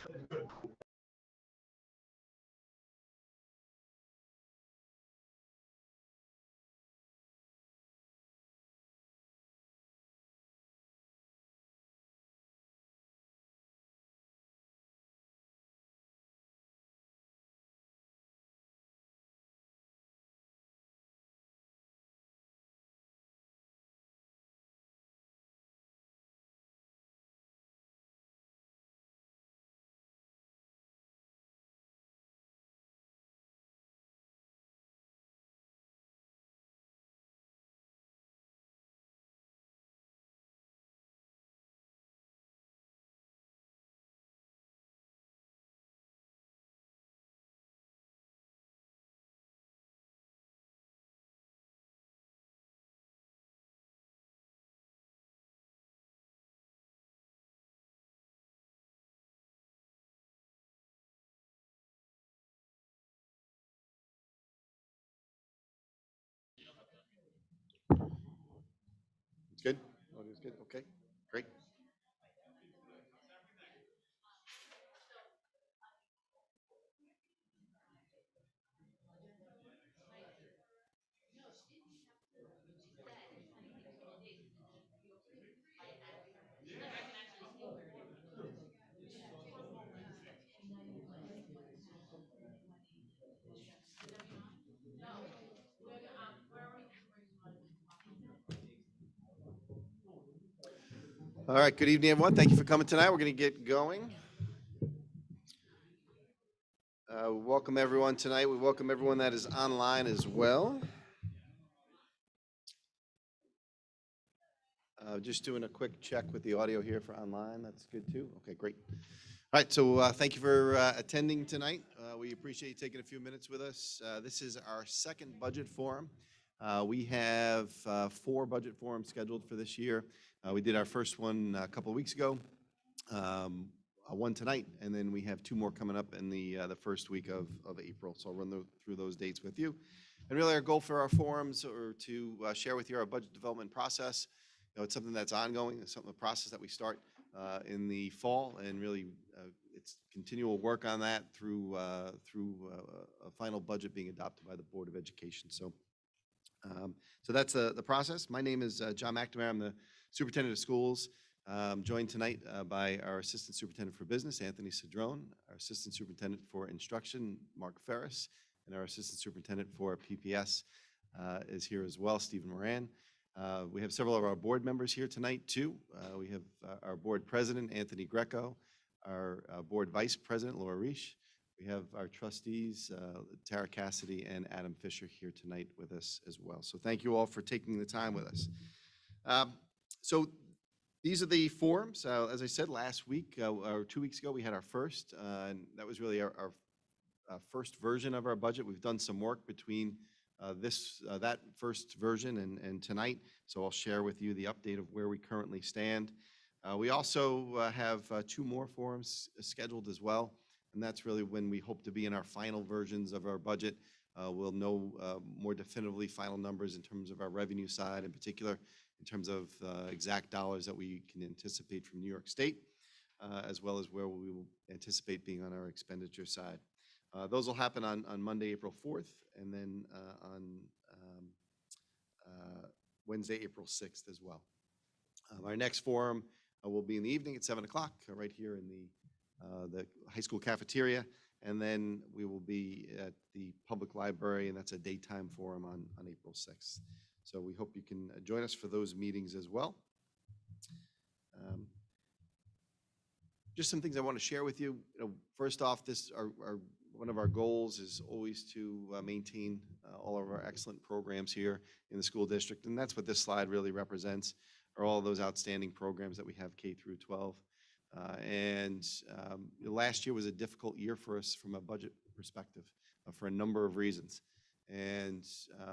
It's good. Audio's good. Okay, great. All right. Good evening, everyone. Thank you for coming tonight. We're going to get going. Welcome everyone tonight. We welcome everyone that is online as well. Just doing a quick check with the audio here for online. That's good too. Okay, great. All right, so thank you for attending tonight. We appreciate you taking a few minutes with us. This is our second budget forum. We have 4 budget forums scheduled for this year. We did our first one a couple of weeks ago, one tonight, and then we have 2 more coming up in the first week of April. So I'll run through those dates with you. And really our goal for our forums are to share with you our budget development process. You know, it's something that's ongoing. It's something, a process that we start in the fall, and really it's continual work on that through a final budget being adopted by the Board of Education. So that's the process. My name is John McNamara. I'm the Superintendent of Schools. I'm joined tonight by our Assistant Superintendent for Business, Anthony Cedrone, our Assistant Superintendent for Instruction, Mark Ferris, and our Assistant Superintendent for PPS is here as well, Stephen Moran. We have several of our board members here tonight too. We have our board president, Anthony Greco, our board vice president, Laura Reish. We have our trustees, Tara Cassidy and Adam Fisher, here tonight with us as well. So thank you all for taking the time with us. So these are the forums. As I said last week, or 2 weeks ago, we had our first, and that was really our first version of our budget. We've done some work between that first version and tonight. So I'll share with you the update of where we currently stand. We also have 2 more forums scheduled as well, and that's really when we hope to be in our final versions of our budget. We'll know more definitively final numbers in terms of our revenue side, in particular in terms of exact dollars that we can anticipate from New York State, as well as where we will anticipate being on our expenditure side. Those will happen on Monday, April 4th, and then on Wednesday, April 6th as well. Our next forum will be in the evening at 7 o'clock, right here in the high school cafeteria, and then we will be at the public library, and that's a daytime forum on April 6th. So we hope you can join us for those meetings as well. Just some things I want to share with you. First off, one of our goals is always to maintain all of our excellent programs here in the school district, and that's what this slide really represents, are all of those outstanding programs that we have K through 12. Last year was a difficult year for us from a budget perspective for a number of reasons, and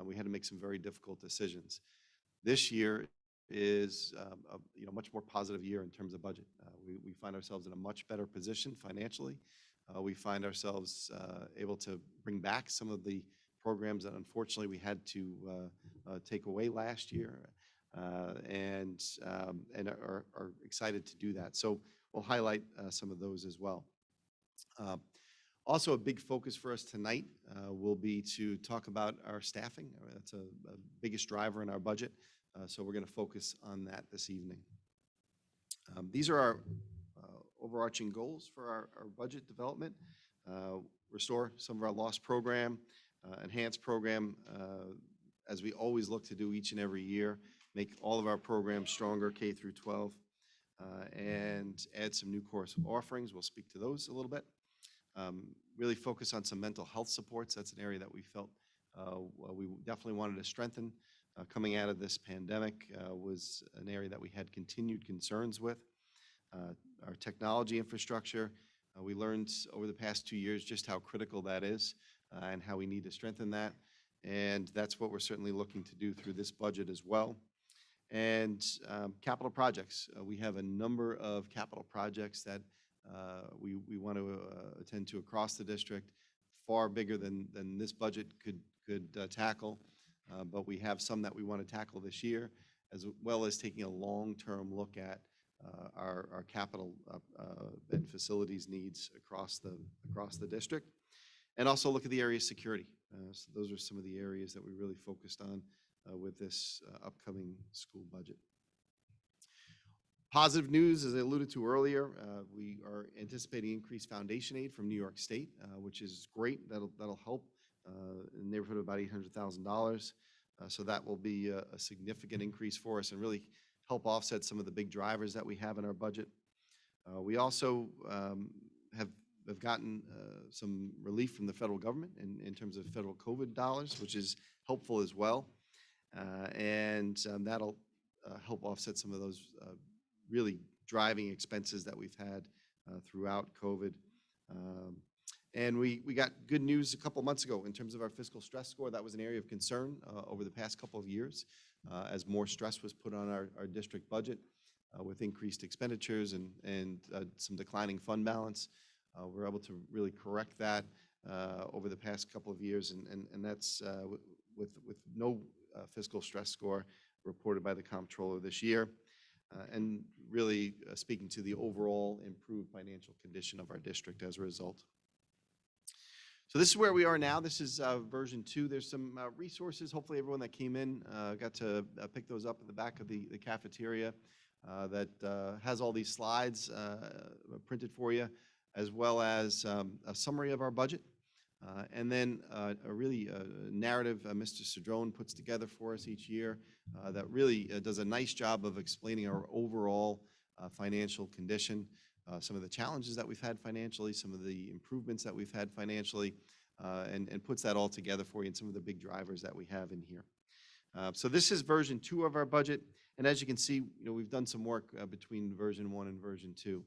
we had to make some very difficult decisions. This year is a much more positive year in terms of budget. We find ourselves in a much better position financially. We find ourselves able to bring back some of the programs that unfortunately we had to take away last year, and are excited to do that. So we'll highlight some of those as well. Uh, Also, a big focus for us tonight will be to talk about our staffing. That's a biggest driver in our budget, so we're going to focus on that this evening. These are our overarching goals for our budget development. Restore some of our lost program, enhance program, as we always look to do each and every year, make all of our programs stronger, K through 12, and add some new course offerings. We'll speak to those a little bit. Really focus on some mental health supports. That's an area that we felt we definitely wanted to strengthen. Coming out of this pandemic was an area that we had continued concerns with. Our technology infrastructure, we learned over the past 2 years just how critical that is and how we need to strengthen that. And that's what we're certainly looking to do through this budget as well. And capital projects. We have a number of capital projects that we want to attend to across the district, far bigger than this budget could tackle. But we have some that we want to tackle this year, as well as taking a long-term look at our capital and facilities needs across the district, and also look at the area of security. So those are some of the areas that we really focused on with this upcoming school budget. Positive news, as I alluded to earlier, we are anticipating increased foundation aid from New York State, which is great. That'll help in the neighborhood of about $800,000. So that will be a significant increase for us and really help offset some of the big drivers that we have in our budget. We also have gotten some relief from the federal government in terms of federal COVID dollars, which is helpful as well. And that'll help offset some of those really driving expenses that we've had throughout COVID. And we got good news a couple months ago in terms of our fiscal stress score. That was an area of concern over the past couple of years as more stress was put on our district budget with increased expenditures and some declining fund balance. We're able to really correct that over the past couple of years, and that's with no fiscal stress score reported by the comptroller this year. And really speaking to the overall improved financial condition of our district as a result. So this is where we are now. This is version 2. There's some resources. Hopefully everyone that came in got to pick those up at the back of the cafeteria that has all these slides printed for you, as well as a summary of our budget. And then a narrative Mr. Cedrone puts together for us each year that really does a nice job of explaining our overall financial condition, some of the challenges that we've had financially, some of the improvements that we've had financially, and puts that all together for you and some of the big drivers that we have in here. So this is version 2 of our budget. And as you can see, we've done some work between version 1 and version 2.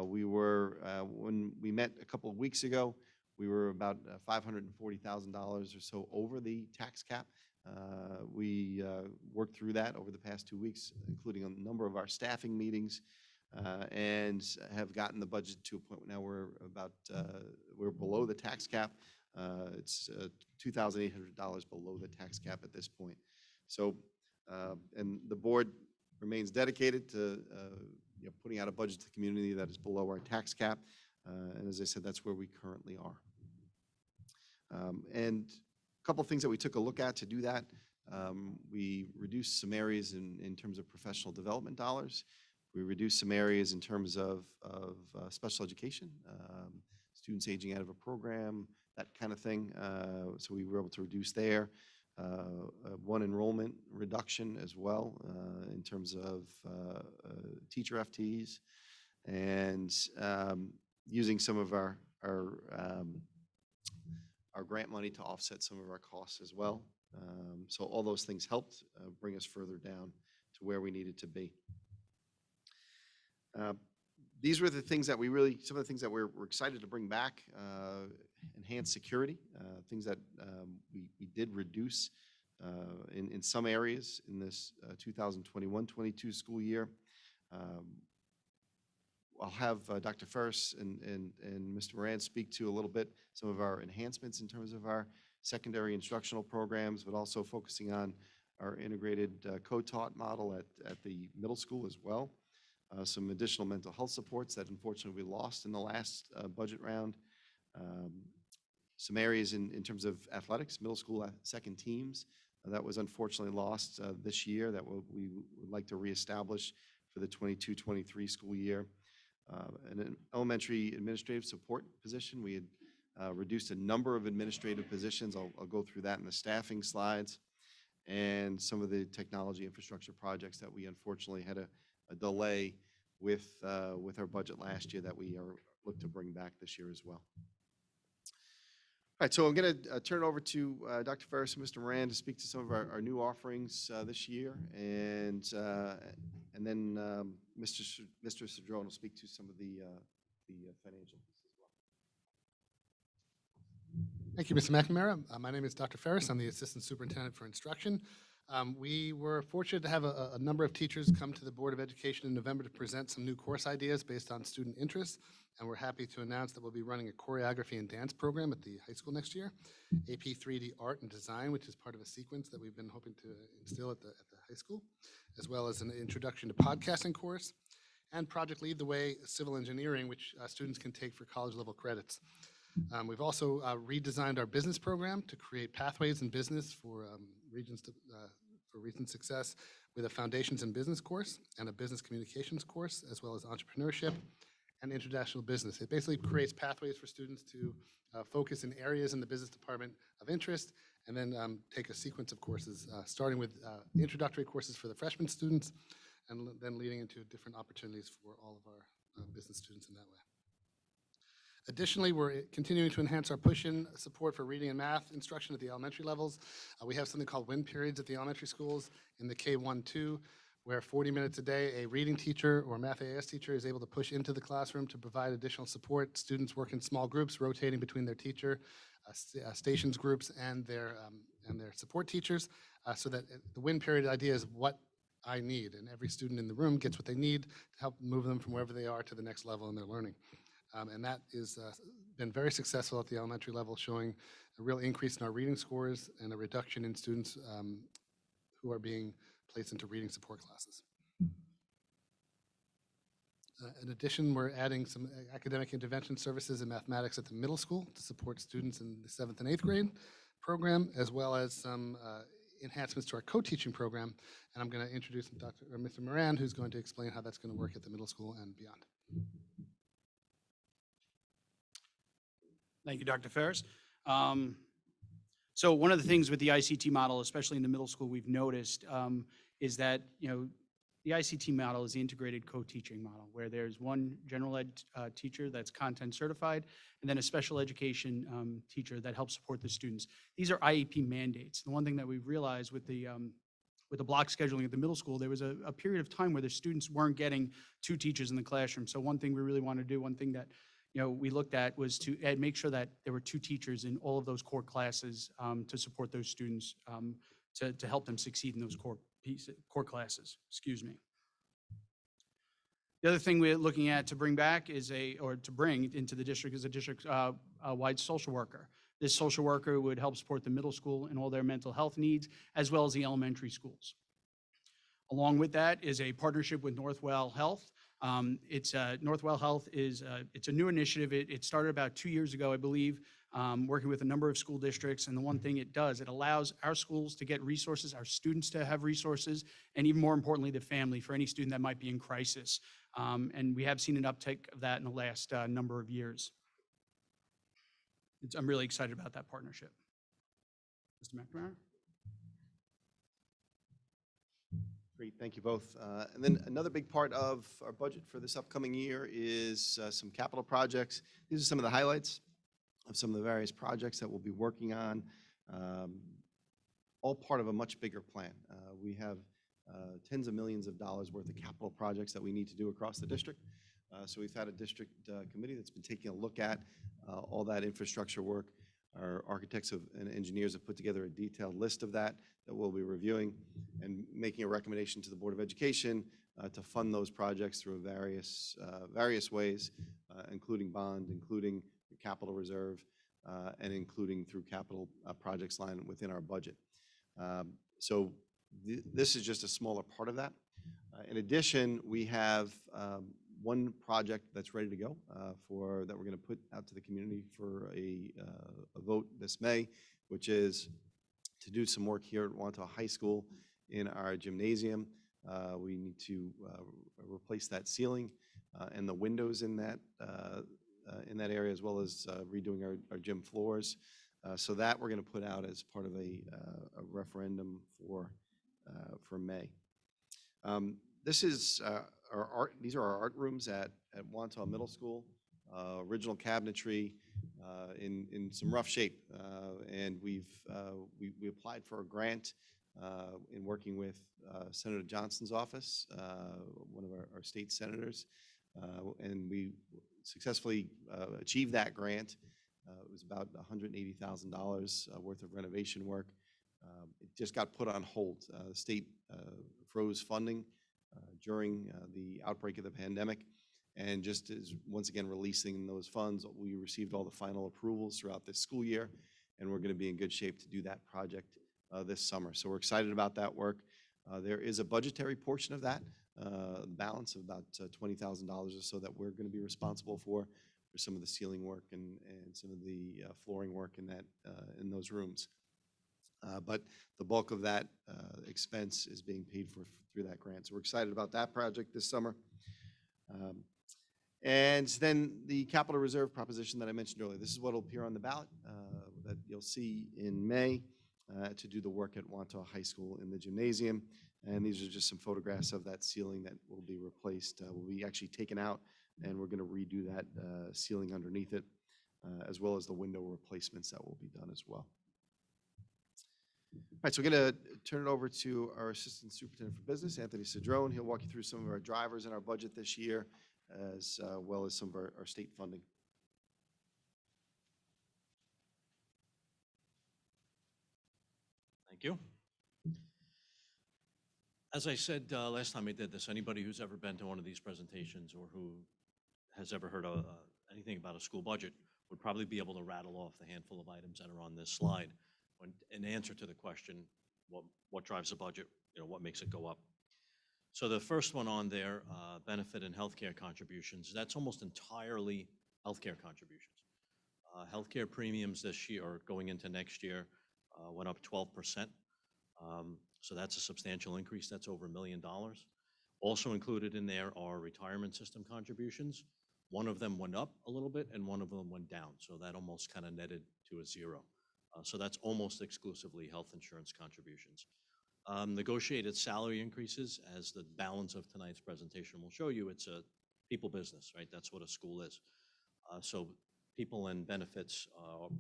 When we met a couple of weeks ago, we were about $540,000 or so over the tax cap. We worked through that over the past 2 weeks, including a number of our staffing meetings, and have gotten the budget to a point now where we're below the tax cap. It's $2,800 below the tax cap at this point. So, and the board remains dedicated to putting out a budget to the community that is below our tax cap. And as I said, that's where we currently are. And a couple of things that we took a look at to do that. We reduced some areas in terms of professional development dollars. We reduced some areas in terms of special education, students aging out of a program, that kind of thing. So we were able to reduce there. One enrollment reduction as well in terms of teacher FTEs, and using some of our grant money to offset some of our costs as well. So all those things helped bring us further down to where we needed to be. These were the things that some of the things that we're excited to bring back. Enhanced security, things that we did reduce in some areas in this 2021-22 school year. I'll have Dr. Ferris and Mr. Moran speak to a little bit some of our enhancements in terms of our secondary instructional programs, but also focusing on our integrated co-taught model at the middle school as well. some additional mental health supports that unfortunately we lost in the last budget round. Um, some areas in terms of athletics, middle school second teams, that was unfortunately lost this year that we would like to reestablish for the 22-23 school year. And an elementary administrative support position, we had reduced a number of administrative positions. I'll go through that in the staffing slides, and some of the technology infrastructure projects that we unfortunately had a delay with our budget last year that we are look to bring back this year as well. All right, so I'm going to turn it over to Dr. Ferris and Mr. Moran to speak to some of our new offerings this year, and then Mr. Cedrone will speak to some of the financial piece as well. Thank you, Mr. McNamara. My name is Dr. Ferris. I'm the Assistant Superintendent for Instruction. We were fortunate to have a number of teachers come to the Board of Education in November to present some new course ideas based on student interests, and we're happy to announce that we'll be running a choreography and dance program at the high school next year, AP 3D Art and Design, which is part of a sequence that we've been hoping to instill at the high school, as well as an introduction to podcasting course, and Project Lead the Way Civil Engineering, which students can take for college-level credits. We've also redesigned our business program to create pathways in business for region success, with a Foundations in Business course and a Business Communications course, as well as entrepreneurship and international business. It basically creates pathways for students to focus in areas in the business department of interest, and then take a sequence of courses, starting with introductory courses for the freshman students, and then leading into different opportunities for all of our business students in that way. Additionally, we're continuing to enhance our push-in support for reading and math instruction at the elementary levels. We have something called win periods at the elementary schools in the K-1-2, where 40 minutes a day, a reading teacher or math AS teacher is able to push into the classroom to provide additional support. Students work in small groups, rotating between their teacher, stations groups, and their support teachers, so that the win period idea is what I need, and every student in the room gets what they need to help move them from wherever they are to the next level in their learning. And that is been very successful at the elementary level, showing a real increase in our reading scores and a reduction in students who are being placed into reading support classes. In addition, we're adding some academic intervention services in mathematics at the middle school to support students in the 7th and 8th grade program, as well as some enhancements to our co-teaching program. And I'm going to introduce Mr. Moran, who's going to explain how that's going to work at the middle school and beyond. Thank you, Dr. Ferris. So one of the things with the ICT model, especially in the middle school, we've noticed is that, the ICT model is the integrated co-teaching model, where there's one general ed teacher that's content certified, and then a special education teacher that helps support the students. These are IEP mandates. The one thing that we've realized with the block scheduling at the middle school, there was a period of time where the students weren't getting 2 teachers in the classroom. So one thing we really want to do, one thing that we looked at was to make sure that there were 2 teachers in all of those core classes to support those students, to help them succeed in those core classes. Excuse me. The other thing we're looking at to bring back to bring into the district is a district-wide social worker. This social worker would help support the middle school in all their mental health needs, as well as the elementary schools. Along with that is a partnership with Northwell Health. Northwell Health is it's a new initiative. It started about 2 years ago, I believe, working with a number of school districts. And the one thing it does, it allows our schools to get resources, our students to have resources, and even more importantly, the family for any student that might be in crisis. And we have seen an uptick of that in the last number of years. I'm really excited about that partnership. Mr. McNamara? Great, thank you both. And then another big part of our budget for this upcoming year is some capital projects. These are some of the highlights of some of the various projects that we'll be working on, all part of a much bigger plan. We have tens of millions of dollars worth of capital projects that we need to do across the district. So we've had a district committee that's been taking a look at all that infrastructure work. Our architects and engineers have put together a detailed list of that we'll be reviewing and making a recommendation to the Board of Education to fund those projects through various ways, including bond, including capital reserve, and including through capital projects line within our budget. So this is just a smaller part of that. In addition, we have one project that's ready to go that we're going to put out to the community for a vote this May, which is to do some work here at Wantagh High School in our gymnasium. We need to replace that ceiling and the windows in that area, as well as redoing our gym floors. So that we're going to put out as part of a referendum for May. These are our art rooms at Wantagh Middle School. Original cabinetry in some rough shape, and we applied for a grant in working with Senator Johnson's office, one of our state senators, and we successfully achieved that grant. It was about $180,000 worth of renovation work. It just got put on hold. The state froze funding during the outbreak of the pandemic, and just as once again releasing those funds, we received all the final approvals throughout this school year, and we're going to be in good shape to do that project this summer. So we're excited about that work. There is a budgetary portion of that, balance of about $20,000 or so that we're going to be responsible for some of the ceiling work and some of the flooring work in those rooms. But the bulk of that expense is being paid for through that grant. So we're excited about that project this summer. And then the capital reserve proposition that I mentioned earlier. This is what will appear on the ballot that you'll see in May to do the work at Wantagh High School in the gymnasium. And these are just some photographs of that ceiling that will be replaced, will be actually taken out, and we're going to redo that ceiling underneath it, as well as the window replacements that will be done as well. All right, so we're going to turn it over to our Assistant Superintendent for Business, Anthony Cedrone. He'll walk you through some of our drivers in our budget this year, as well as some of our state funding. Thank you. As I said last time I did this, anybody who's ever been to one of these presentations or who has ever heard of anything about a school budget would probably be able to rattle off the handful of items that are on this slide in answer to the question, what drives the budget, what makes it go up. So the first one on there, benefit and healthcare contributions, that's almost entirely healthcare contributions. Healthcare premiums this year, or going into next year, went up 12%. So that's a substantial increase. That's over $1 million. Also included in there are retirement system contributions. One of them went up a little bit and one of them went down. So that almost kind of netted to a zero. So that's almost exclusively health insurance contributions. Negotiated salary increases, as the balance of tonight's presentation will show you, it's a people business, right? That's what a school is. So people and benefits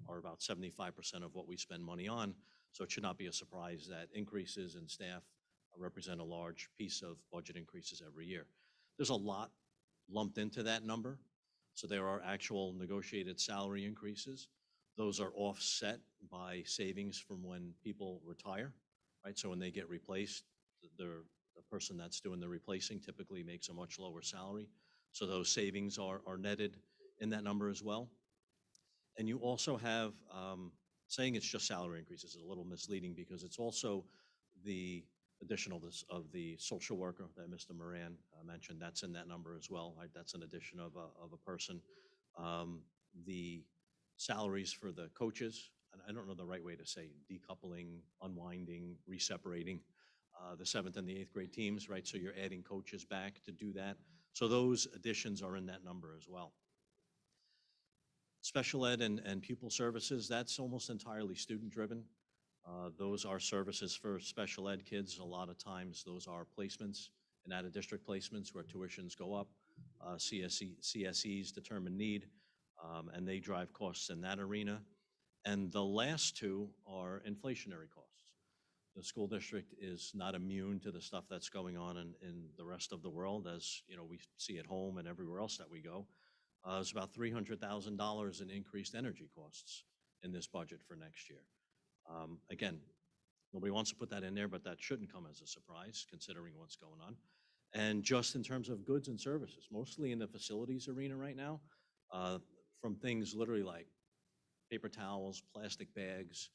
are about 75% of what we spend money on. So it should not be a surprise that increases in staff represent a large piece of budget increases every year. There's a lot lumped into that number. So there are actual negotiated salary increases. Those are offset by savings from when people retire, right? So when they get replaced, the person that's doing the replacing typically makes a much lower salary. So those savings are netted in that number as well. And you also have, saying it's just salary increases is a little misleading because it's also the addition of the social worker that Mr. Moran mentioned. That's in that number as well, right? That's an addition of a person. The salaries for the coaches, and I don't know the right way to say decoupling, unwinding, reseparating the 7th and the 8th grade teams, right? So you're adding coaches back to do that. So those additions are in that number as well. Special ed and pupil services, that's almost entirely student driven. Those are services for special ed kids. A lot of times those are placements and out-of-district placements where tuitions go up. CSEs determine need, and they drive costs in that arena. And the last two are inflationary costs. The school district is not immune to the stuff that's going on in the rest of the world, as we see at home and everywhere else that we go. There's about $300,000 in increased energy costs in this budget for next year. Again, nobody wants to put that in there, but that shouldn't come as a surprise considering what's going on. And just in terms of goods and services, mostly in the facilities arena right now, from things literally like paper towels, plastic bags,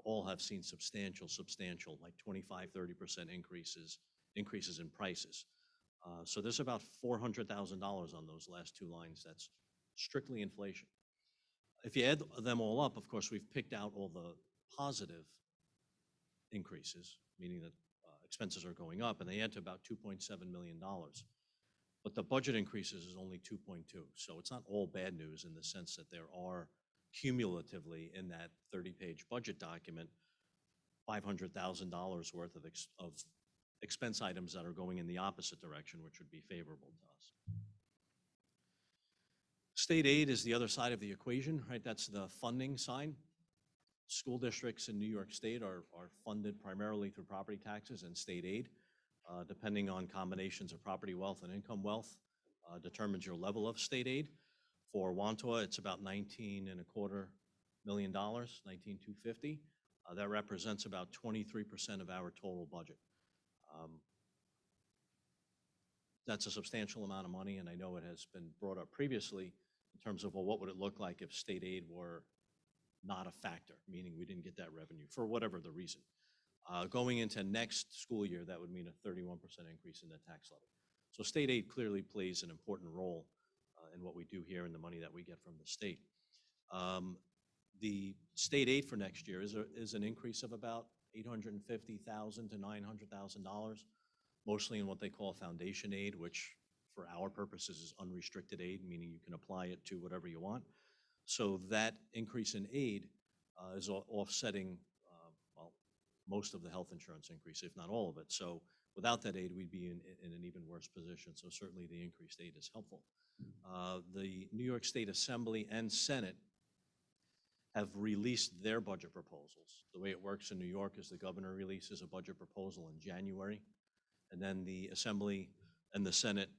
all have seen substantial, like 25, 30% increases increases in prices. So there's about $400,000 on those last two lines. That's strictly inflation. If you add them all up, of course, we've picked out all the positive increases, meaning that expenses are going up, and they add to about $2.7 million. But the budget increases is only 2.2. So it's not all bad news in the sense that there are cumulatively in that 30-page budget document, $500,000 worth of expense items that are going in the opposite direction, which would be favorable to us. State aid is the other side of the equation, right? That's the funding side. School districts in New York State are funded primarily through property taxes and state aid. Depending on combinations of property wealth and income wealth, determines your level of state aid. For Wantagh, it's about $19.25 million, $19,250. That represents about 23% of our total budget. That's a substantial amount of money, and I know it has been brought up previously in terms of, well, what would it look like if state aid were not a factor, meaning we didn't get that revenue for whatever the reason. Going into next school year, that would mean a 31% increase in the tax levy. So state aid clearly plays an important role in what we do here and the money that we get from the state. The state aid for next year is an increase of about $850,000 to $900,000, mostly in what they call foundation aid, which for our purposes is unrestricted aid, meaning you can apply it to whatever you want. So that increase in aid is offsetting, well, most of the health insurance increase, if not all of it. So without that aid, we'd be in an even worse position. So certainly the increased aid is helpful. The New York State Assembly and Senate have released their budget proposals. The way it works in New York is the governor releases a budget proposal in January, and then the Assembly and the Senate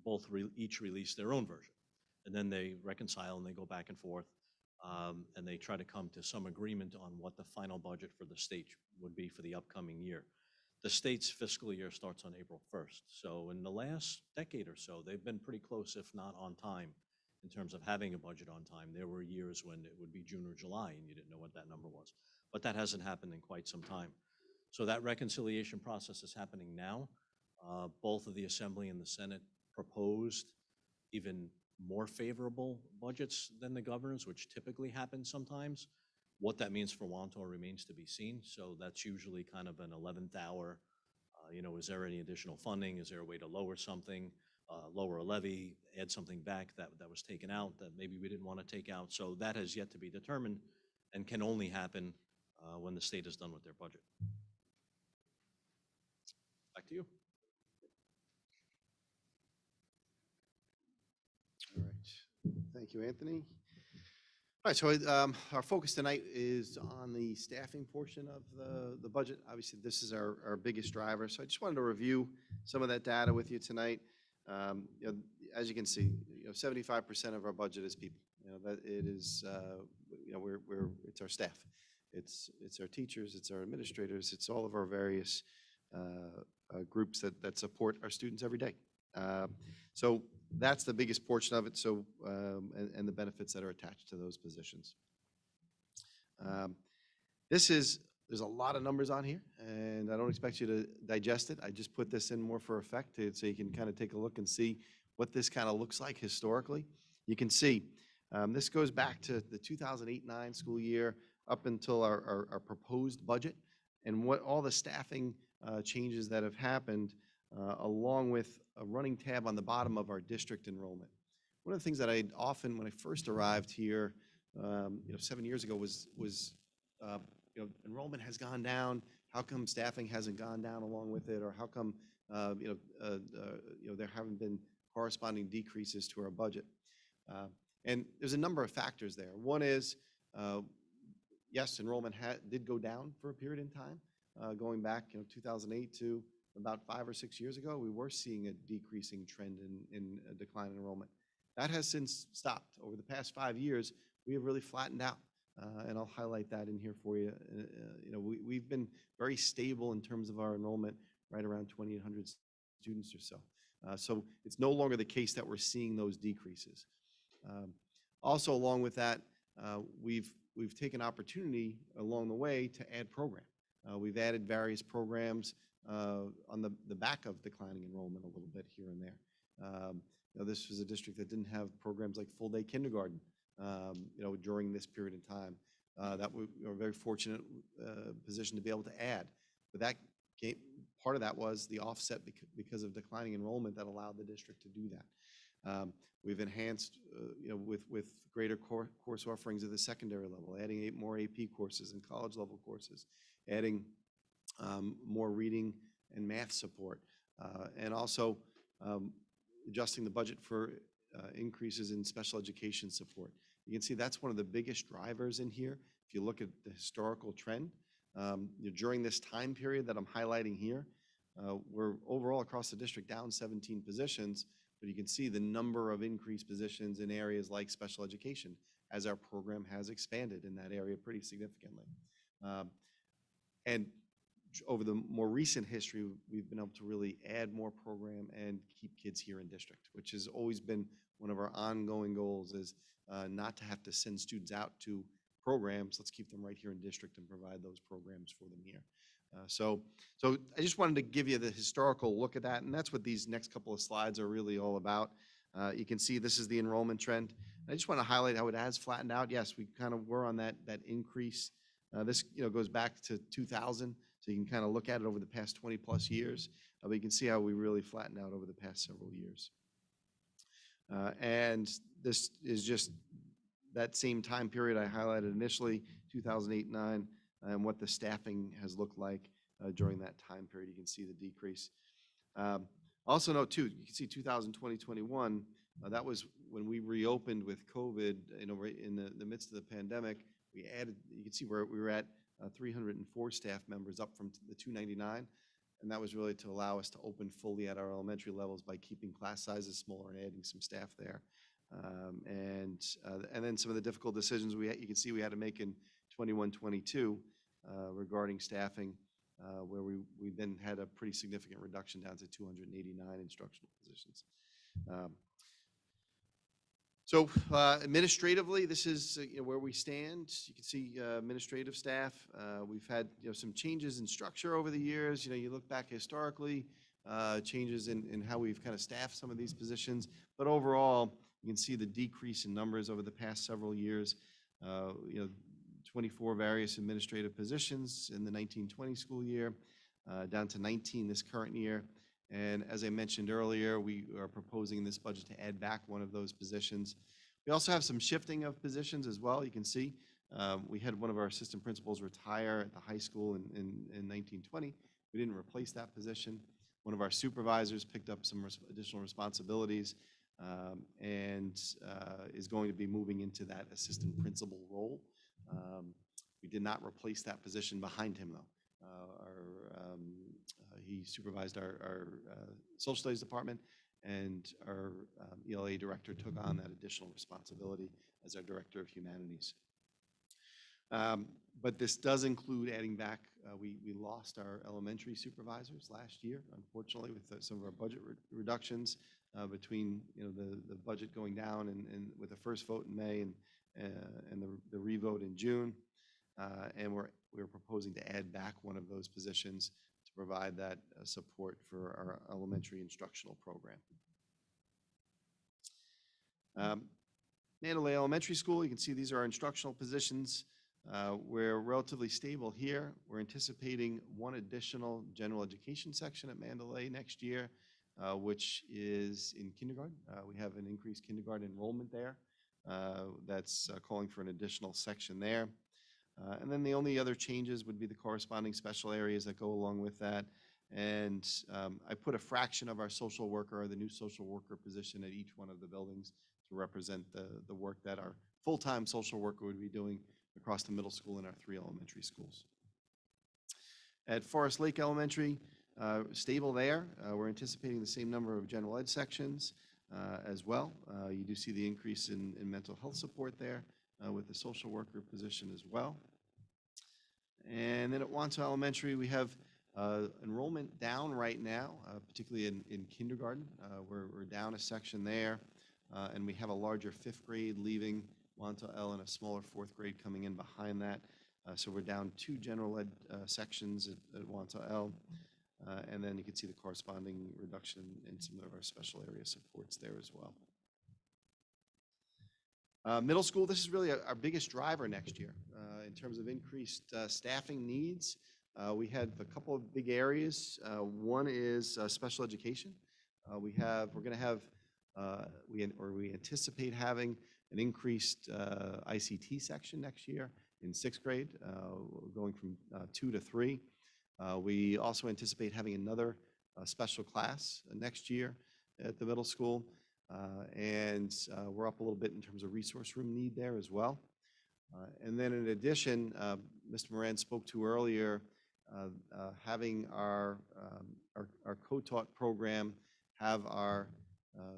both each release their own version. And then they reconcile and they go back and forth, and they try to come to some agreement on what the final budget for the state would be for the upcoming year. The state's fiscal year starts on April 1st. So in the last decade or so, they've been pretty close, if not on time, in terms of having a budget on time. There were years when it would be June or July and you didn't know what that number was. But that hasn't happened in quite some time. So that reconciliation process is happening now. Both of the Assembly and the Senate proposed even more favorable budgets than the governor's, which typically happens sometimes. What that means for Wantagh remains to be seen. So that's usually kind of an 11th hour, is there any additional funding? Is there a way to lower something, lower a levy, add something back that was taken out that maybe we didn't want to take out? So that has yet to be determined and can only happen when the state is done with their budget. Back to you. All right. Thank you, Anthony. All right, so our focus tonight is on the staffing portion of the budget. Obviously, this is our biggest driver. So I just wanted to review some of that data with you tonight. As you can see, 75% of our budget is people. That it is, it's our staff. It's our teachers, it's our administrators, it's all of our various groups that support our students every day. So that's the biggest portion of it. So and the benefits that are attached to those positions. There's a lot of numbers on here, and I don't expect you to digest it. I just put this in more for effect so you can kind of take a look and see what this kind of looks like historically. You can see this goes back to the 2008-09 school year up until our proposed budget, and what all the staffing changes that have happened, along with a running tab on the bottom of our district enrollment. One of the things that I often, when I first arrived here, 7 years ago, was enrollment has gone down. How come staffing hasn't gone down along with it, or how come there haven't been corresponding decreases to our budget? And there's a number of factors there. One is, yes, enrollment did go down for a period in time, going back 2008 to about 5 or 6 years ago. We were seeing a decreasing trend in a decline in enrollment. That has since stopped. Over the past 5 years, we have really flattened out, and I'll highlight that in here for you. We've been very stable in terms of our enrollment, right around 2,800 students or so. So it's no longer the case that we're seeing those decreases. Also, along with that, we've taken opportunity along the way to add program. We've added various programs on the back of declining enrollment a little bit here and there. This was a district that didn't have programs like full-day kindergarten, during this period of time. That we were very fortunate position to be able to add. But part of that was the offset because of declining enrollment that allowed the district to do that. We've enhanced, with greater course offerings at the secondary level, adding 8 more AP courses and college level courses, adding more reading and math support, and also adjusting the budget for increases in special education support. You can see that's one of the biggest drivers in here. If you look at the historical trend, during this time period that I'm highlighting here, we're overall across the district down 17 positions, but you can see the number of increased positions in areas like special education as our program has expanded in that area pretty significantly. And over the more recent history, we've been able to really add more program and keep kids here in district, which has always been one of our ongoing goals, is not to have to send students out to programs. Let's keep them right here in district and provide those programs for them here. So I just wanted to give you the historical look at that, and that's what these next couple of slides are really all about. You can see this is the enrollment trend. I just want to highlight how it has flattened out. Yes, we kind of were on that increase. This goes back to 2000, so you can kind of look at it over the past 20 plus years. But you can see how we really flattened out over the past several years. And this is just that same time period I highlighted initially, 2008-9, and what the staffing has looked like during that time period. You can see the decrease. Also note too, you can see 2020-21, that was when we reopened with COVID, right in the midst of the pandemic. We added, you can see where we were at 304 staff members, up from the 299. And that was really to allow us to open fully at our elementary levels by keeping class sizes smaller and adding some staff there. And then some of the difficult decisions you can see we had to make in 21-22 regarding staffing, where we then had a pretty significant reduction down to 289 instructional positions. So administratively, this is where we stand. You can see administrative staff. We've had some changes in structure over the years. You look back historically, changes in how we've kind of staffed some of these positions. But overall, you can see the decrease in numbers over the past several years. 24 various administrative positions in the 1920 school year, down to 19 this current year. And as I mentioned earlier, we are proposing in this budget to add back one of those positions. We also have some shifting of positions as well. You can see we had one of our assistant principals retire at the high school in 1920. We didn't replace that position. One of our supervisors picked up some additional responsibilities and is going to be moving into that assistant principal role. We did not replace that position behind him, though. He supervised our social studies department, and our ELA director took on that additional responsibility as our director of humanities. But this does include adding back, we lost our elementary supervisors last year, unfortunately, with some of our budget reductions between the budget going down and with the first vote in May and the revote in June. And we're proposing to add back one of those positions to provide that support for our elementary instructional program. Mandalay Elementary School, you can see these are our instructional positions. We're relatively stable here. We're anticipating one additional general education section at Mandalay next year, which is in kindergarten. We have an increased kindergarten enrollment there. That's calling for an additional section there. And then the only other changes would be the corresponding special areas that go along with that. And I put a fraction of our social worker or the new social worker position at each one of the buildings to represent the work that our full-time social worker would be doing across the middle school and our 3 elementary schools. At Forest Lake Elementary, stable there. We're anticipating the same number of general ed sections as well. You do see the increase in mental health support there with the social worker position as well. And then at Wantagh Elementary, we have enrollment down right now, particularly in kindergarten. We're down a section there, and we have a larger 5th grade leaving Wantagh L and a smaller 4th grade coming in behind that. So we're down 2 general ed sections at Wantagh L. And then you can see the corresponding reduction in some of our special area supports there as well. Middle school, this is really our biggest driver next year in terms of increased staffing needs. We have a couple of big areas. One is special education. We're going to have, we anticipate having an increased ICT section next year in 6th grade, going from 2 to 3. We also anticipate having another special class next year at the middle school. And we're up a little bit in terms of resource room need there as well. And then in addition, Mr. Moran spoke to earlier, having our co-taught program have our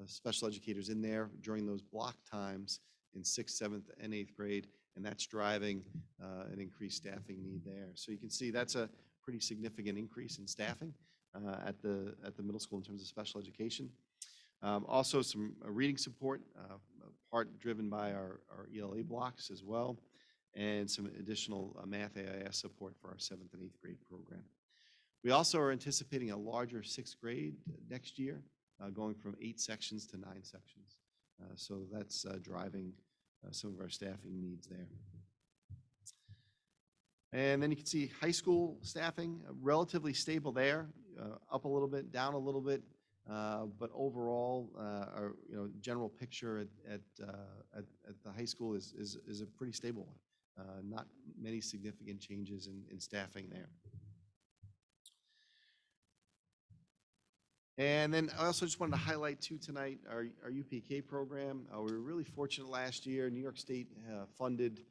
special educators in there during those block times in 6th, 7th, and 8th grade, and that's driving an increased staffing need there. So you can see that's a pretty significant increase in staffing at the middle school in terms of special education. Also some reading support, part driven by our ELA blocks as well, and some additional math AIS support for our 7th and 8th grade program. We also are anticipating a larger 6th grade next year, going from 8 sections to 9 sections. So that's driving some of our staffing needs there. And then you can see high school staffing, relatively stable there, up a little bit, down a little bit. But overall, our general picture at the high school is a pretty stable one. Not many significant changes in staffing there. And then I also just wanted to highlight too tonight our UPK program. We were really fortunate last year. New York State funded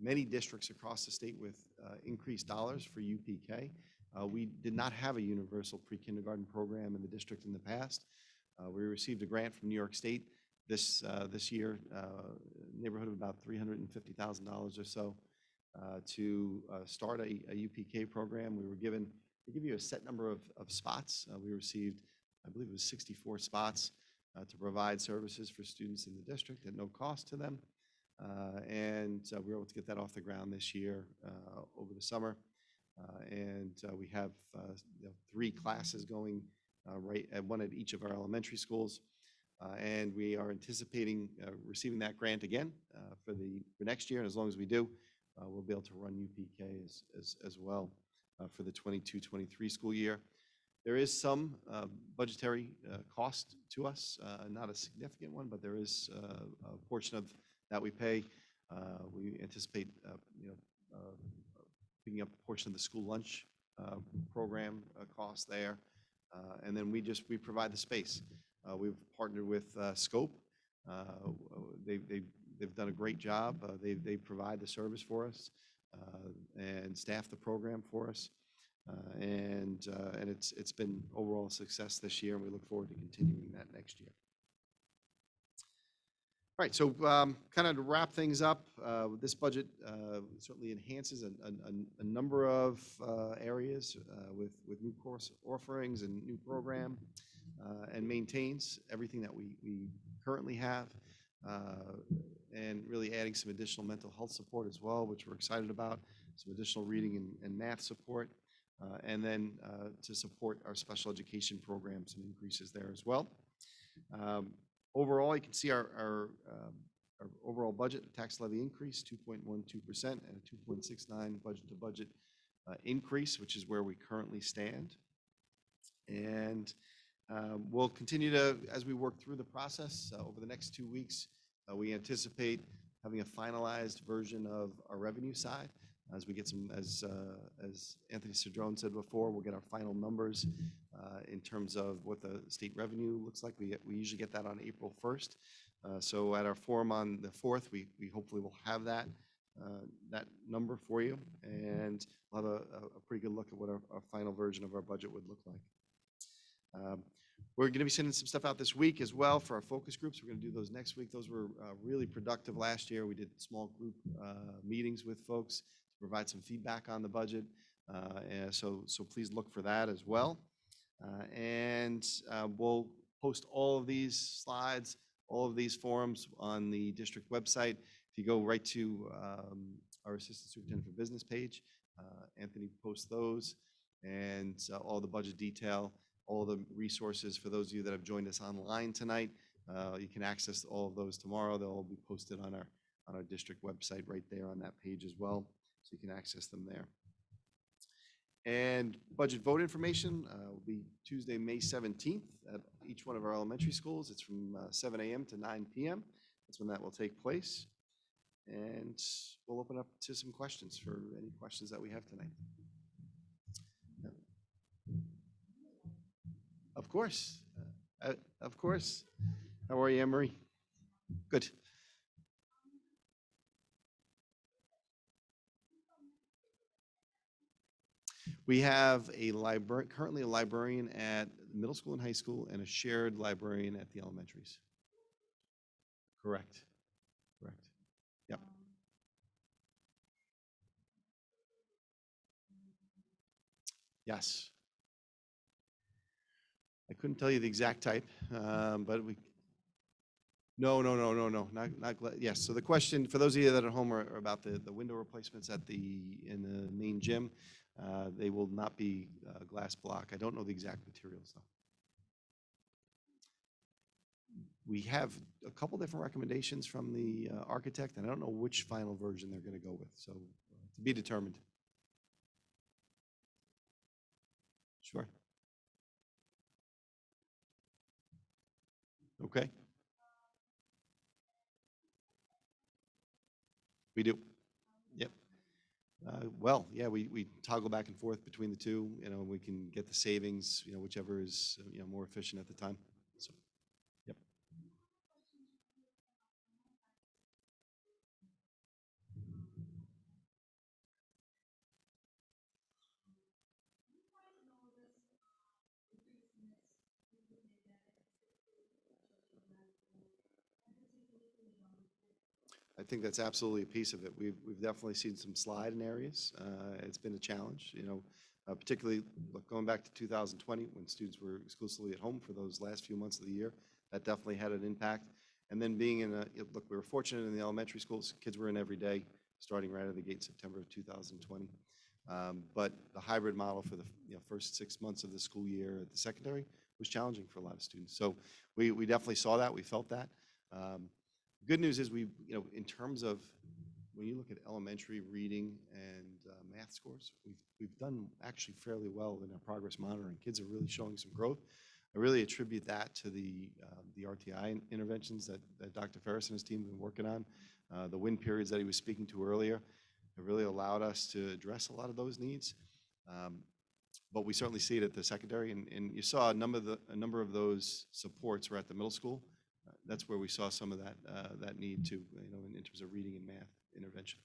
many districts across the state with increased dollars for UPK. We did not have a universal pre-kindergarten program in the district in the past. We received a grant from New York State this year, neighborhood of about $350,000 or so, to start a UPK program. They give you a set number of spots. We received, I believe it was 64 spots to provide services for students in the district at no cost to them. And we were able to get that off the ground this year over the summer. And we have 3 classes going one at each of our elementary schools. And we are anticipating receiving that grant again for next year. And as long as we do, we'll be able to run UPK as well for the 22-23 school year. There is some budgetary cost to us, not a significant one, but there is a portion of that we pay. We anticipate picking up a portion of the school lunch program cost there. And then we provide the space. We've partnered with Scope. They've done a great job. They provide the service for us and staff the program for us. And it's been overall a success this year, and we look forward to continuing that next year. All right, so kind of to wrap things up, this budget certainly enhances a number of areas with new course offerings and new program, and maintains everything that we currently have, and really adding some additional mental health support as well, which we're excited about, some additional reading and math support, and then to support our special education programs and increases there as well. Overall, you can see our overall budget, tax levy increase, 2.12%, and a 2.69 budget-to-budget increase, which is where we currently stand. And we'll continue to, as we work through the process over the next 2 weeks, we anticipate having a finalized version of our revenue side. As we get some, as Anthony Cedrone said before, we'll get our final numbers in terms of what the state revenue looks like. We usually get that on April 1st. So at our forum on the 4th, we hopefully will have that number for you, and we'll have a pretty good look at what our final version of our budget would look like. We're going to be sending some stuff out this week as well for our focus groups. We're going to do those next week. Those were really productive last year. We did small group meetings with folks to provide some feedback on the budget. And so please look for that as well. And we'll post all of these slides, all of these forums on the district website. If you go right to our Assistant Superintendent for Business page, Anthony posts those. and all the budget detail, all the resources for those of you that have joined us online tonight. You can access all of those tomorrow. They'll all be posted on our district website right there on that page as well, so you can access them there. And budget vote information will be Tuesday, May 17th at each one of our elementary schools. It's from 7 a.m. to 9 p.m. That's when that will take place. And we'll open up to some questions for any questions that we have tonight. Of course. Of course. How are you, Anne-Marie? Good. We have currently a librarian at middle school and high school and a shared librarian at the elementaries. Correct. Correct. Yep. Yes. I couldn't tell you the exact type, but no, yes. So the question for those of you that are at home are about the window replacements in the main gym. They will not be glass block. I don't know the exact materials though. We have a couple different recommendations from the architect, and I don't know which final version they're going to go with. So to be determined. Sure. Okay. We do. Yep. Well, yeah, we toggle back and forth between the two. We can get the savings, whichever is more efficient at the time. So, yep. I think that's absolutely a piece of it. We've definitely seen some slide in areas. It's been a challenge, particularly going back to 2020 when students were exclusively at home for those last few months of the year. That definitely had an impact. And then being we were fortunate in the elementary schools, kids were in every day, starting right out of the gate in September of 2020. But the hybrid model for the first 6 months of the school year at the secondary was challenging for a lot of students. So we definitely saw that, we felt that. Good news is in terms of when you look at elementary reading and math scores, we've done actually fairly well in our progress monitoring. Kids are really showing some growth. I really attribute that to the RTI interventions that Dr. Ferris and his team have been working on. The win periods that he was speaking to earlier have really allowed us to address a lot of those needs. But we certainly see it at the secondary, and you saw a number of those supports were at the middle school. That's where we saw some of that need to, in terms of reading and math intervention.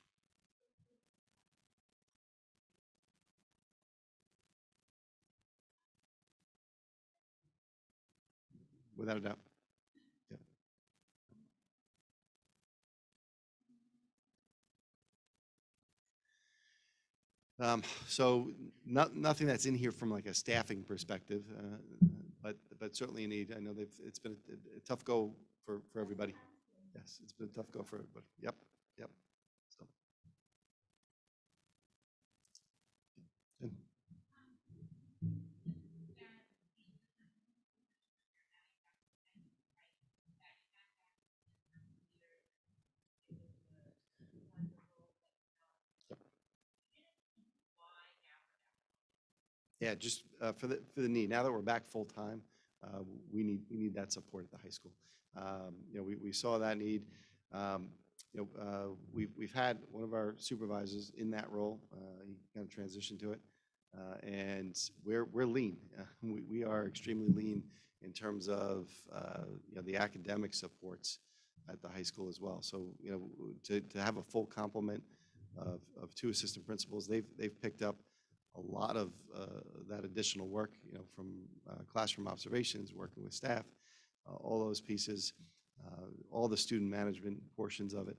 Without a doubt. Yeah. So nothing that's in here from like a staffing perspective, but certainly a need. I know it's been a tough go for everybody. Yes, it's been a tough go for everybody. Yep. So. And yeah, just for the need. Now that we're back full time, we need that support at the high school. We saw that need. We've had one of our supervisors in that role. He kind of transitioned to it, and we're lean. We are extremely lean in terms of the academic supports at the high school as well. So to have a full complement of two assistant principals, they've picked up a lot of that additional work, from classroom observations, working with staff, all those pieces, all the student management portions of it.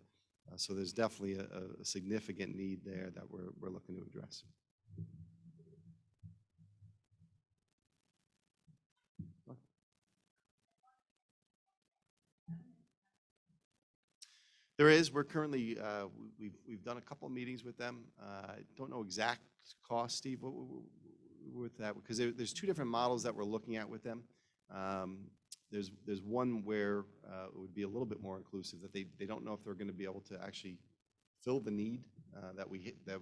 So there's definitely a significant need there that we're looking to address. There is. We're currently we've done a couple of meetings with them. I don't know exact cost, Steve. with that, because there's two different models that we're looking at with them. There's one where it would be a little bit more inclusive, that they don't know if they're going to be able to actually fill the need that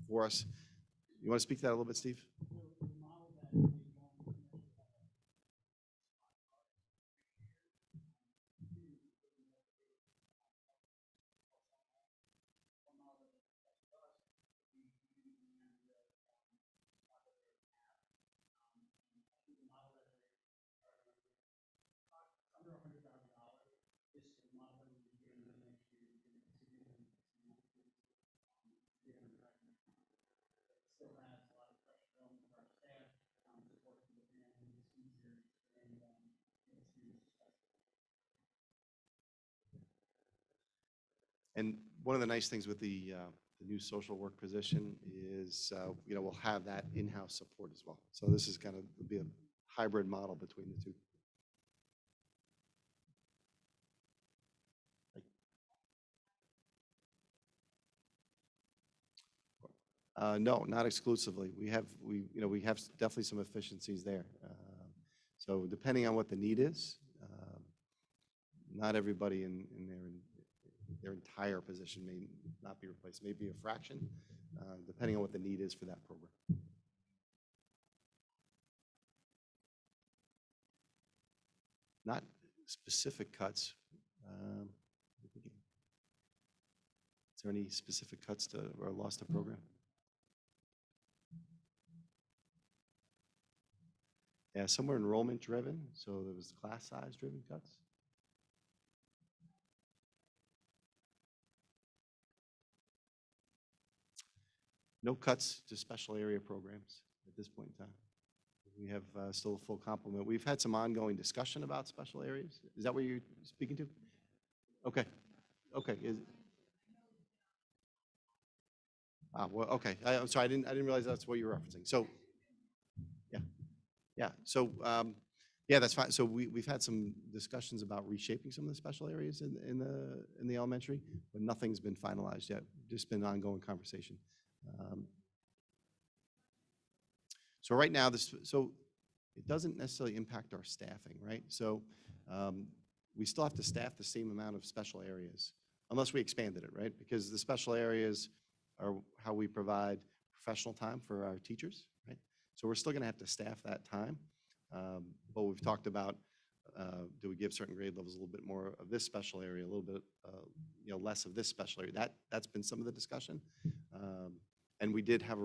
for us. You want to speak to that a little bit, Steve? And one of the nice things with the new social work position is, we'll have that in-house support as well. So this is kind of be a hybrid model between the two. No, not exclusively. We have definitely some efficiencies there. So depending on what the need is, not everybody in their entire position may not be replaced. Maybe a fraction, depending on what the need is for that program. Not specific cuts. Is there any specific cuts to or loss to program? Yeah, some were enrollment driven, so there was class size driven cuts. No cuts to special area programs at this point in time. We have still a full complement. We've had some ongoing discussion about special areas. Is that what you're speaking to? Okay. Okay. Well, okay. I'm sorry. I didn't realize that's what you were referencing. So, yeah, yeah. So, yeah, that's fine. So we've had some discussions about reshaping some of the special areas in the elementary, but nothing's been finalized yet. Just been ongoing conversation. So right now, so it doesn't necessarily impact our staffing, right? So we still have to staff the same amount of special areas, unless we expanded it, right? Because the special areas are how we provide professional time for our teachers, right? So we're still going to have to staff that time. But we've talked about, do we give certain grade levels a little bit more of this special area, a little bit less of this special area? That's been some of the discussion. And we did have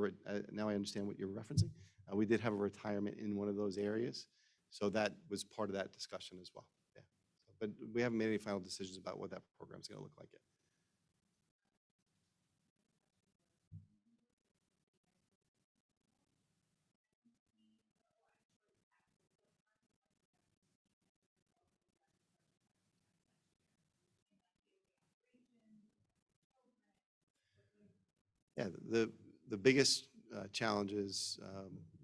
now I understand what you're referencing. We did have a retirement in one of those areas. So that was part of that discussion as well. Yeah. But we haven't made any final decisions about what that program is going to look like yet. Yeah, the biggest challenge is,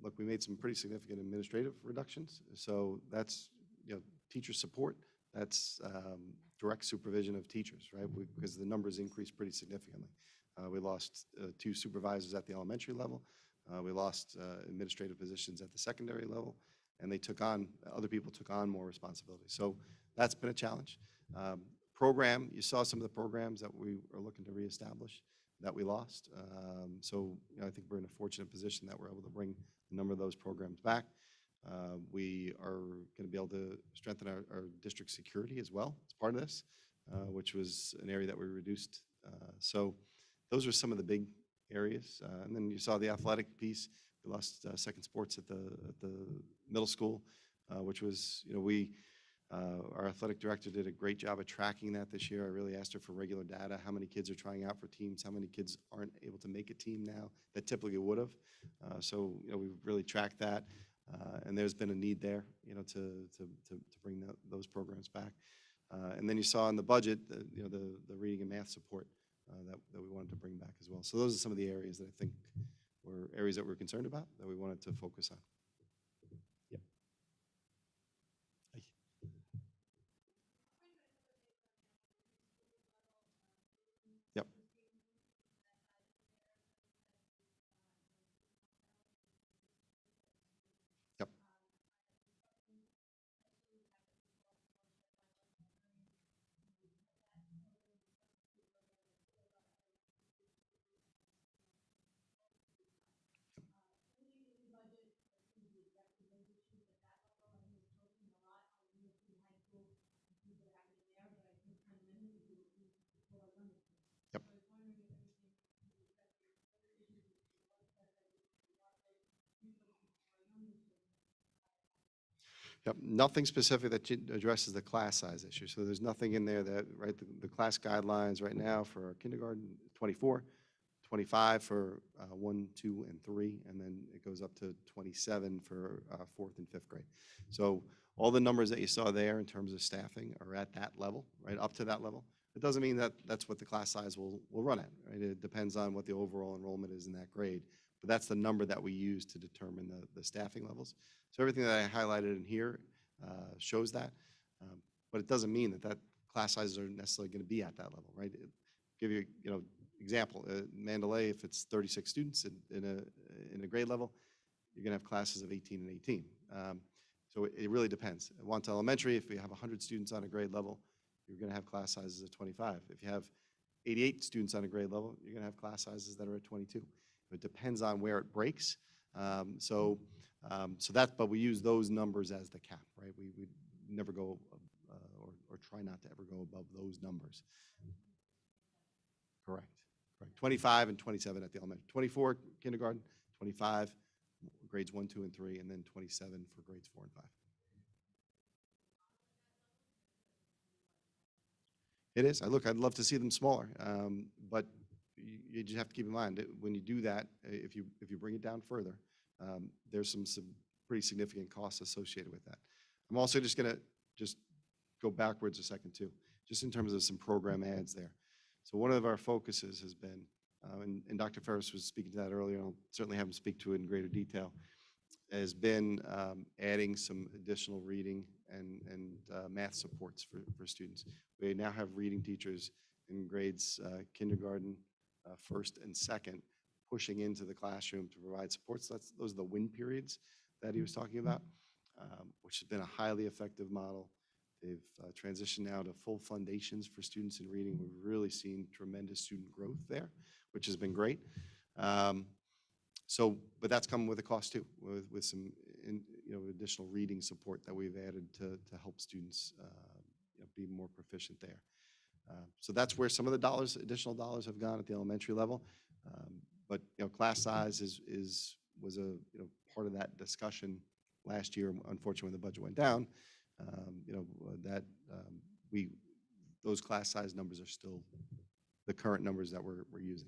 look, we made some pretty significant administrative reductions. So that's, teacher support. That's direct supervision of teachers, right? Because the numbers increased pretty significantly. We lost 2 supervisors at the elementary level. We lost administrative positions at the secondary level, and other people took on more responsibility. So that's been a challenge. Program, you saw some of the programs that we are looking to reestablish that we lost. So I think we're in a fortunate position that we're able to bring a number of those programs back. We are going to be able to strengthen our district security as well as part of this, which was an area that we reduced. So those are some of the big areas. And then you saw the athletic piece. We lost second sports at the middle school, which was, our athletic director did a great job of tracking that this year. I really asked her for regular data, how many kids are trying out for teams, how many kids aren't able to make a team now that typically would have. So, we've really tracked that. And there's been a need there, to bring those programs back. And then you saw in the budget, the reading and math support that we wanted to bring back as well. So those are some of the areas that I think were areas that we're concerned about that we wanted to focus on. Yep. Yep. Yep, nothing specific that addresses the class size issue. So there's nothing in there that, right, the class guidelines right now for kindergarten, 24, 25 for 1, 2, and 3, and then it goes up to 27 for 4th and 5th grade. So all the numbers that you saw there in terms of staffing are at that level, right, up to that level. It doesn't mean that that's what the class size will run at, right? It depends on what the overall enrollment is in that grade. But that's the number that we use to determine the staffing levels. So everything that I highlighted in here shows that. But it doesn't mean that class sizes are necessarily going to be at that level, right? Give you, example, Mandalay, if it's 36 students in a grade level, you're going to have classes of 18 and 18. So it really depends. At Wantagh Elementary, if you have 100 students on a grade level, you're going to have class sizes of 25. If you have 88 students on a grade level, you're going to have class sizes that are at 22. It depends on where it breaks. So but we use those numbers as the cap, right? We never go or try not to ever go above those numbers. Correct. 25 and 27 at the elementary. 24 kindergarten, 25 grades 1, 2, and 3, and then 27 for grades 4 and 5. It is. I'd love to see them smaller, but you just have to keep in mind that when you do that, if you bring it down further, there's some pretty significant costs associated with that. I'm also just going to go backwards a second too, just in terms of some program ads there. So one of our focuses has been, and Dr. Ferris was speaking to that earlier, and I'll certainly have him speak to it in greater detail, has been adding some additional reading and math supports for students. We now have reading teachers in grades kindergarten, first and second, pushing into the classroom to provide supports. Those are the win periods that he was talking about, which has been a highly effective model. They've transitioned now to full foundations for students in reading. We've really seen tremendous student growth there, which has been great. But that's come with a cost too, with some additional reading support that we've added to help students be more proficient there. So that's where some of the additional dollars have gone at the elementary level. But class size was a part of that discussion last year. Unfortunately, when the budget went down, those class size numbers are still the current numbers that we're using.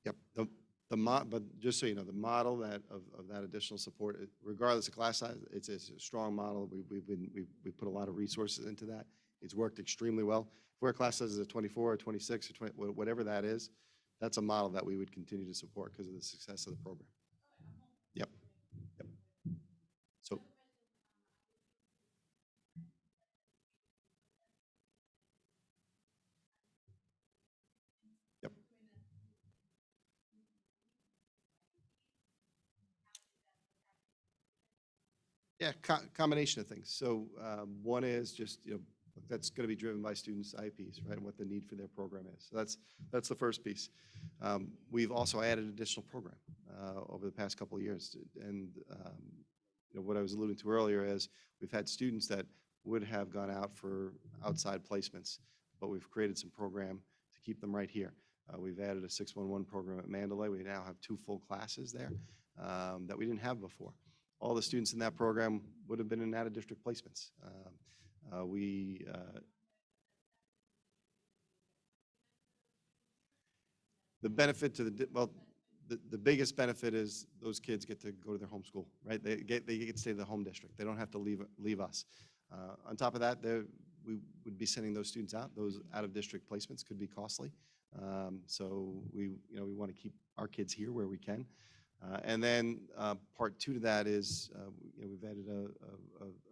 Yep. But just so you know, the model of that additional support, regardless of class size, it's a strong model. We put a lot of resources into that. It's worked extremely well. If our class size is a 24 or 26 or 20, whatever that is, that's a model that we would continue to support because of the success of the program. Yep. Yep. So. Yep. Yeah, combination of things. So one is just, that's going to be driven by students' IEPs, right, and what the need for their program is. So that's the first piece. We've also added additional program over the past couple of years. And what I was alluding to earlier is we've had students that would have gone out for outside placements, but we've created some program to keep them right here. We've added a 611 program at Mandalay. We now have 2 full classes there that we didn't have before. All the students in that program would have been in out-of-district placements. The benefit to the biggest benefit is those kids get to go to their home school, right? They get to stay in the home district. They don't have to leave us. On top of that, we would be sending those students out. Those out-of-district placements could be costly. So we want to keep our kids here where we can. And then part 2 to that is we've added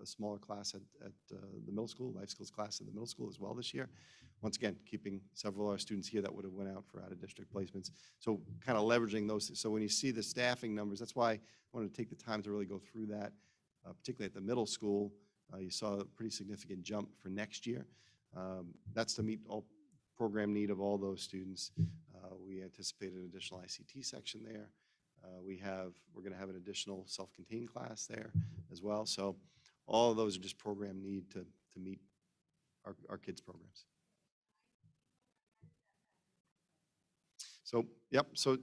a smaller class at the middle school, life skills class at the middle school as well this year. Once again, keeping several of our students here that would have went out for out-of-district placements. So kind of leveraging those. So when you see the staffing numbers, that's why I wanted to take the time to really go through that, particularly at the middle school. You saw a pretty significant jump for next year. That's to meet all program need of all those students. We anticipate an additional ICT section there. We're going to have an additional self-contained class there as well. So all of those are just program need to meet our kids' programs. So, yep, so it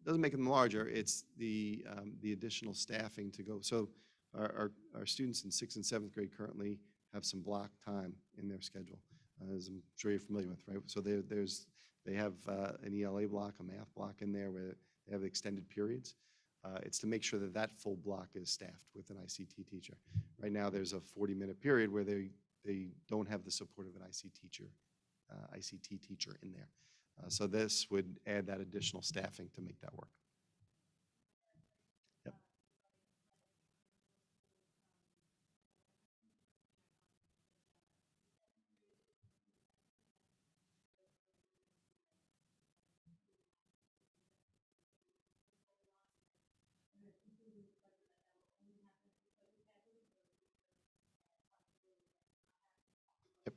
doesn't make them larger, it's the additional staffing to go. So our students in 6th and 7th grade currently have some block time in their schedule, as I'm sure you're familiar with, right? So they have an ELA block, a math block in there where they have extended periods. It's to make sure that that full block is staffed with an ICT teacher. Right now, there's a 40-minute period where they don't have the support of an ICT teacher in there. So this would add that additional staffing to make that work. Yep. Yep.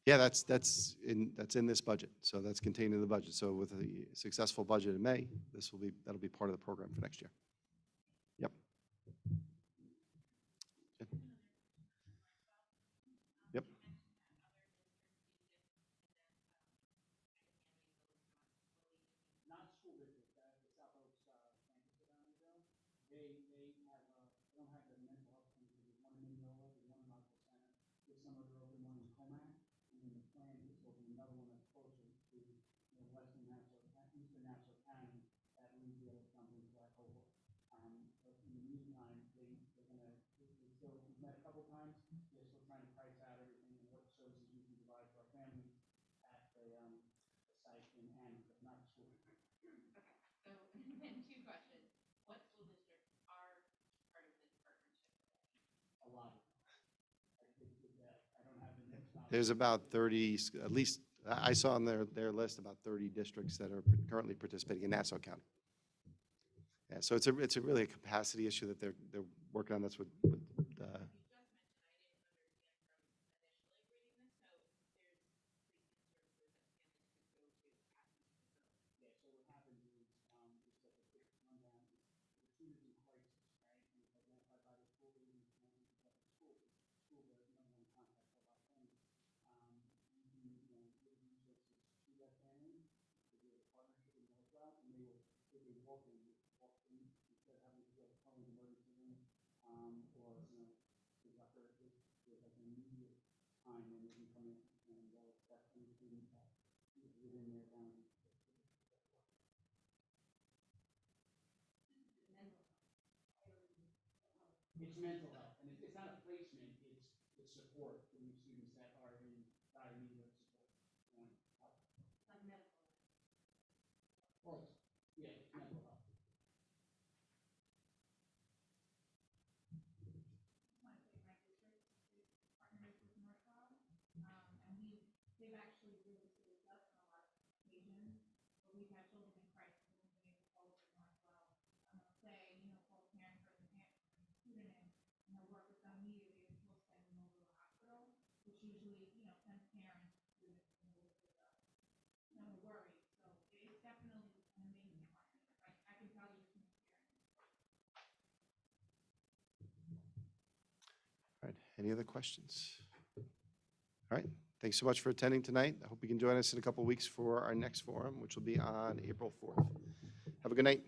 Yeah, that's in this budget. So that's contained in the budget. So with a successful budget in May, that'll be part of the program for next year. Yep. Yep. Not school district, the South Oaks campus of Downeyville, they don't have the mental health clinic. There's one in Mineola, there's one in Medical Center, there's some other open one in Comac, and then the plan is to open another one that's closer to, Western Nassau, Eastern Nassau County, that we be able to jump into that cohort. But in the meantime, we've met a couple times, they're still trying to price out everything and what services we can provide to our families at the site in Ann, not the school. Okay, so, and then two questions. What school districts are part of this partnership? A lot of them. I don't have the list. There's about 30, at least, I saw on their list about 30 districts that are currently participating in Nassau County. Yeah, so it's a really a capacity issue that they're working on. That's what You just mentioned, I didn't understand from initially reading this, so there's placement services that families could go to at these facilities. Yeah, so what happens is, just like a quick rundown, is the students in crisis, right? And it's identified by the school, they need to know who's at the school, because the school is the number one contact for a lot of families. We can, give resources to that family, because we have a partnership in Northwell, and they will walk in, instead of having to go to the emergency room, or, there's like an immediate time when they can come in and they'll assess any student that is within their boundaries. It's mental health, and it's not a placement, it's support for these students that are in dire need of support. Help. Like medical. Well, yeah, it's mental health. My district is partners with Northwell, and they've actually really saved us on a lot of occasions, but we've had children in crisis and we've been able to call with Northwell. Say, call parents or the student in, and they'll work with them immediately and we'll send them over to the hospital, which usually, sends parents, students, and a little bit of, worry. So it's definitely an amazing partnership. I can tell you from experience. All right, any other questions? All right, thanks so much for attending tonight. I hope you can join us in a couple of weeks for our next forum, which will be on April 4th. Have a good night.